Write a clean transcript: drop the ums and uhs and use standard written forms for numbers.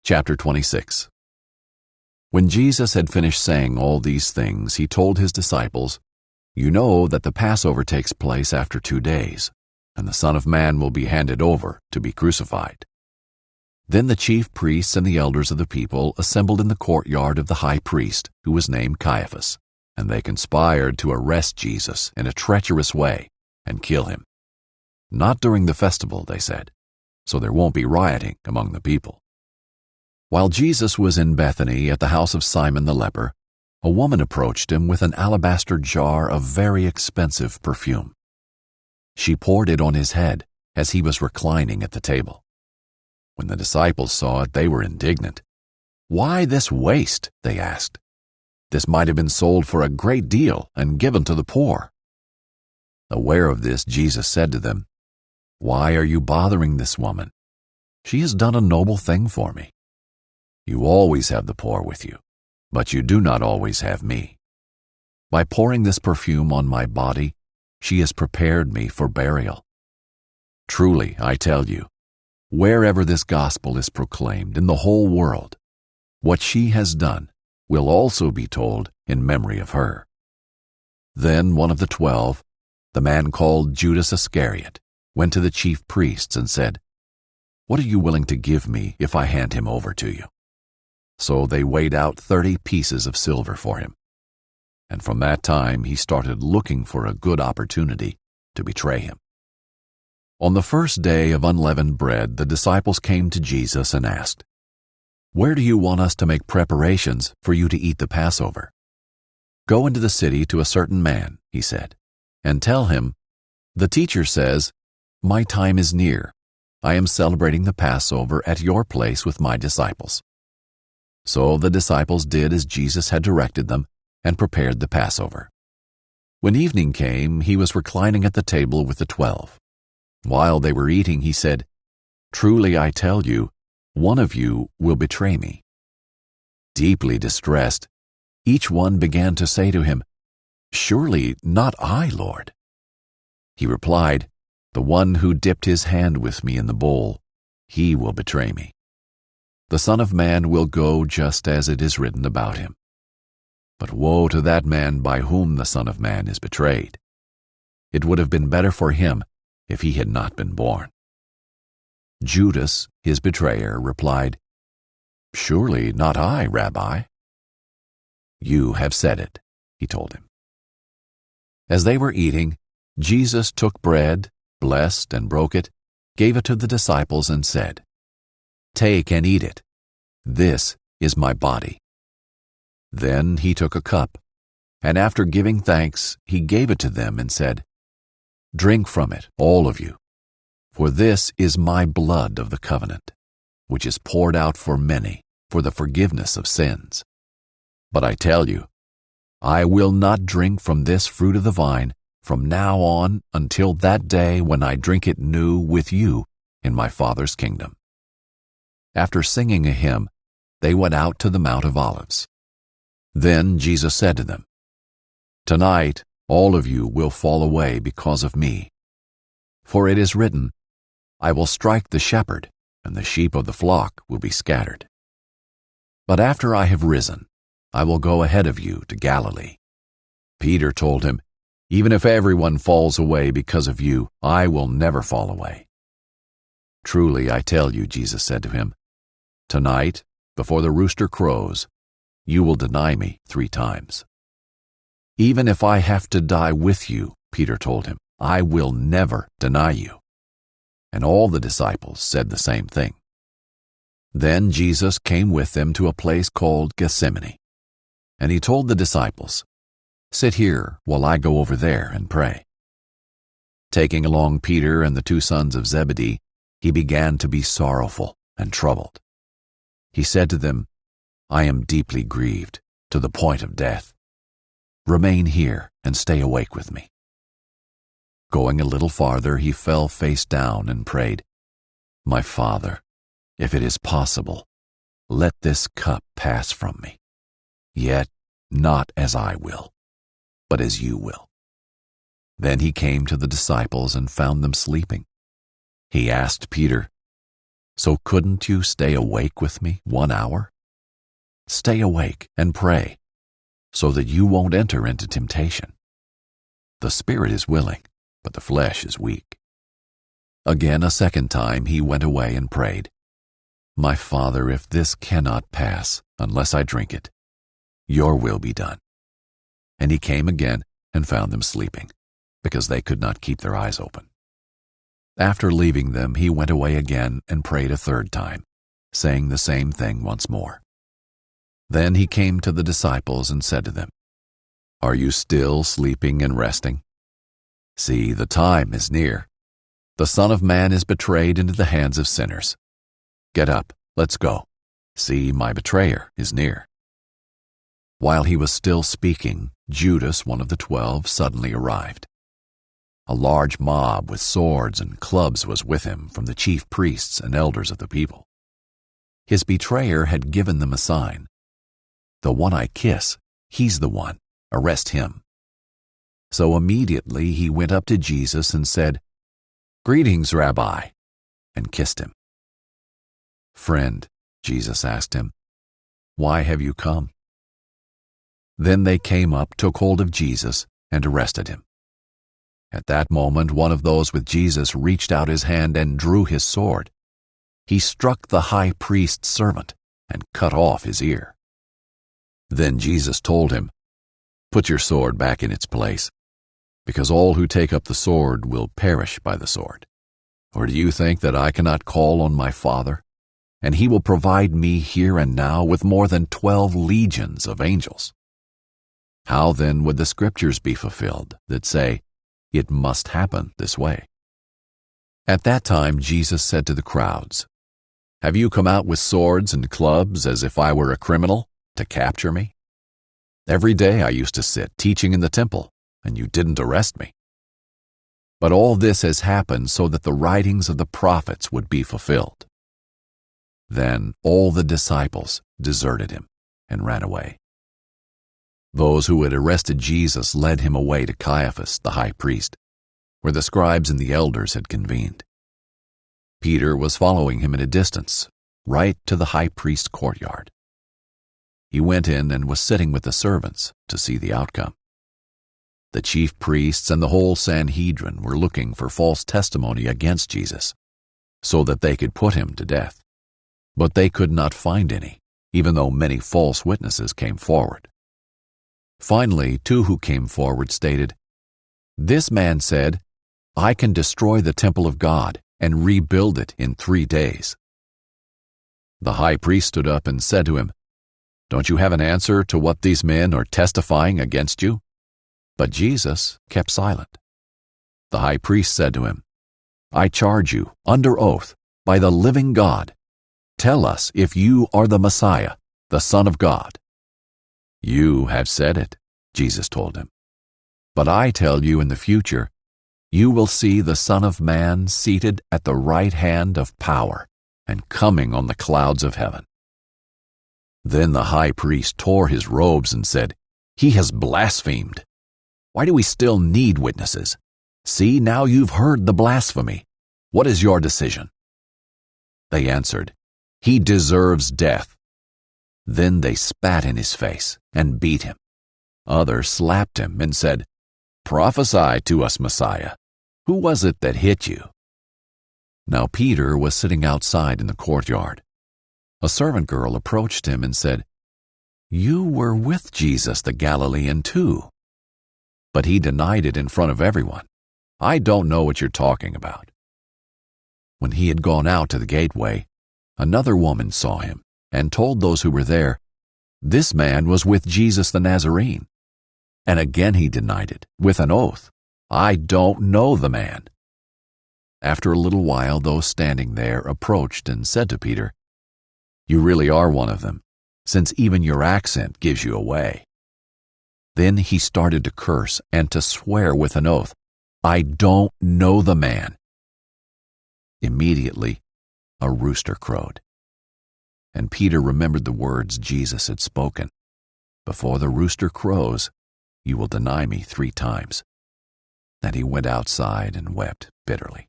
Chapter 26. When Jesus had finished saying all these things, he told his disciples, "You know that the Passover takes place after 2 days, and the Son of Man will be handed over to be crucified." Then the chief priests and the elders of the people assembled in the courtyard of the high priest, who was named Caiaphas, and they conspired to arrest Jesus in a treacherous way and kill him. "Not during the festival," they said, "so there won't be rioting among the people." While Jesus was in Bethany at the house of Simon the leper, a woman approached him with an alabaster jar of very expensive perfume. She poured it on his head as he was reclining at the table. When the disciples saw it, they were indignant. "Why this waste?" they asked. "This might have been sold for a great deal and given to the poor." Aware of this, Jesus said to them, "Why are you bothering this woman? She has done a noble thing for me. You always have the poor with you, but you do not always have me. By pouring this perfume on my body, she has prepared me for burial. Truly, I tell you, wherever this gospel is proclaimed in the whole world, what she has done will also be told in memory of her." Then one of the 12, the man called Judas Iscariot, went to the chief priests and said, "What are you willing to give me if I hand him over to you?" So they weighed out 30 pieces of silver for him. And from that time he started looking for a good opportunity to betray him. On the first day of unleavened bread, the disciples came to Jesus and asked, "Where do you want us to make preparations for you to eat the Passover?" "Go into the city to a certain man," he said, "and tell him, 'The teacher says, my time is near. I am celebrating the Passover at your place with my disciples.'" So the disciples did as Jesus had directed them and prepared the Passover. When evening came, he was reclining at the table with the 12. While they were eating, he said, "Truly I tell you, one of you will betray me." Deeply distressed, each one began to say to him, "Surely not I, Lord." He replied, "The one who dipped his hand with me in the bowl, he will betray me. The Son of Man will go just as it is written about him. But woe to that man by whom the Son of Man is betrayed. It would have been better for him if he had not been born." Judas, his betrayer, replied, "Surely not I, Rabbi." "You have said it," he told him. As they were eating, Jesus took bread, blessed and broke it, gave it to the disciples and said, "Take and eat it. This is my body." Then he took a cup, and after giving thanks, he gave it to them and said, "Drink from it, all of you, for this is my blood of the covenant, which is poured out for many for the forgiveness of sins. But I tell you, I will not drink from this fruit of the vine from now on until that day when I drink it new with you in my Father's kingdom." After singing a hymn, they went out to the Mount of Olives. Then Jesus said to them, "Tonight all of you will fall away because of me. For it is written, I will strike the shepherd, and the sheep of the flock will be scattered. But after I have risen, I will go ahead of you to Galilee." Peter told him, "Even if everyone falls away because of you, I will never fall away." "Truly I tell you," Jesus said to him, "tonight, before the rooster crows, you will deny me 3 times. "Even if I have to die with you," Peter told him, "I will never deny you." And all the disciples said the same thing. Then Jesus came with them to a place called Gethsemane, and he told the disciples, "Sit here while I go over there and pray." Taking along Peter and the 2 sons of Zebedee, he began to be sorrowful and troubled. He said to them, "I am deeply grieved to the point of death. Remain here and stay awake with me." Going a little farther, he fell face down and prayed, "My Father, if it is possible, let this cup pass from me. Yet not as I will, but as you will." Then he came to the disciples and found them sleeping. He asked Peter, So couldn't you stay awake with me 1 hour? Stay awake and pray, so that you won't enter into temptation. The spirit is willing, but the flesh is weak." Again, a second time, he went away and prayed, "My Father, if this cannot pass unless I drink it, your will be done." And he came again and found them sleeping, because they could not keep their eyes open. After leaving them, he went away again and prayed a third time, saying the same thing once more. Then he came to the disciples and said to them, "Are you still sleeping and resting? See, the time is near. The Son of Man is betrayed into the hands of sinners. Get up, let's go. See, my betrayer is near." While he was still speaking, Judas, one of the 12, suddenly arrived. A large mob with swords and clubs was with him from the chief priests and elders of the people. His betrayer had given them a sign. "The one I kiss, he's the one. Arrest him." So immediately he went up to Jesus and said, "Greetings, Rabbi," and kissed him. "Friend," Jesus asked him, "why have you come?" Then they came up, took hold of Jesus, and arrested him. At that moment, one of those with Jesus reached out his hand and drew his sword. He struck the high priest's servant and cut off his ear. Then Jesus told him, "Put your sword back in its place, because all who take up the sword will perish by the sword. Or do you think that I cannot call on my Father, and he will provide me here and now with more than 12 legions of angels? How then would the scriptures be fulfilled that say, 'It must happen this way'?" At that time Jesus said to the crowds, "Have you come out with swords and clubs as if I were a criminal to capture me? Every day I used to sit teaching in the temple, and you didn't arrest me. But all this has happened so that the writings of the prophets would be fulfilled." Then all the disciples deserted him and ran away. Those who had arrested Jesus led him away to Caiaphas, the high priest, where the scribes and the elders had convened. Peter was following him at a distance, right to the high priest's courtyard. He went in and was sitting with the servants to see the outcome. The chief priests and the whole Sanhedrin were looking for false testimony against Jesus, so that they could put him to death. But they could not find any, even though many false witnesses came forward. Finally, 2 who came forward stated, "This man said, 'I can destroy the temple of God and rebuild it in 3 days.'" The high priest stood up and said to him, "Don't you have an answer to what these men are testifying against you?" But Jesus kept silent. The high priest said to him, "I charge you, under oath, by the living God, tell us if you are the Messiah, the Son of God." "You have said it," Jesus told him. "But I tell you, in the future, you will see the Son of Man seated at the right hand of power and coming on the clouds of heaven." Then the high priest tore his robes and said, "He has blasphemed. Why do we still need witnesses? See, now you've heard the blasphemy. What is your decision?" They answered, "He deserves death." Then they spat in his face and beat him. Others slapped him and said, "Prophesy to us, Messiah. Who was it that hit you?" Now Peter was sitting outside in the courtyard. A servant girl approached him and said, "You were with Jesus the Galilean too." But he denied it in front of everyone. "I don't know what you're talking about." When he had gone out to the gateway, another woman saw him and told those who were there, "This man was with Jesus the Nazarene." And again he denied it, with an oath, "I don't know the man." After a little while, those standing there approached and said to Peter, "You really are one of them, since even your accent gives you away." Then he started to curse and to swear with an oath, "I don't know the man." Immediately, a rooster crowed. And Peter remembered the words Jesus had spoken, "Before the rooster crows, you will deny me 3 times." And he went outside and wept bitterly.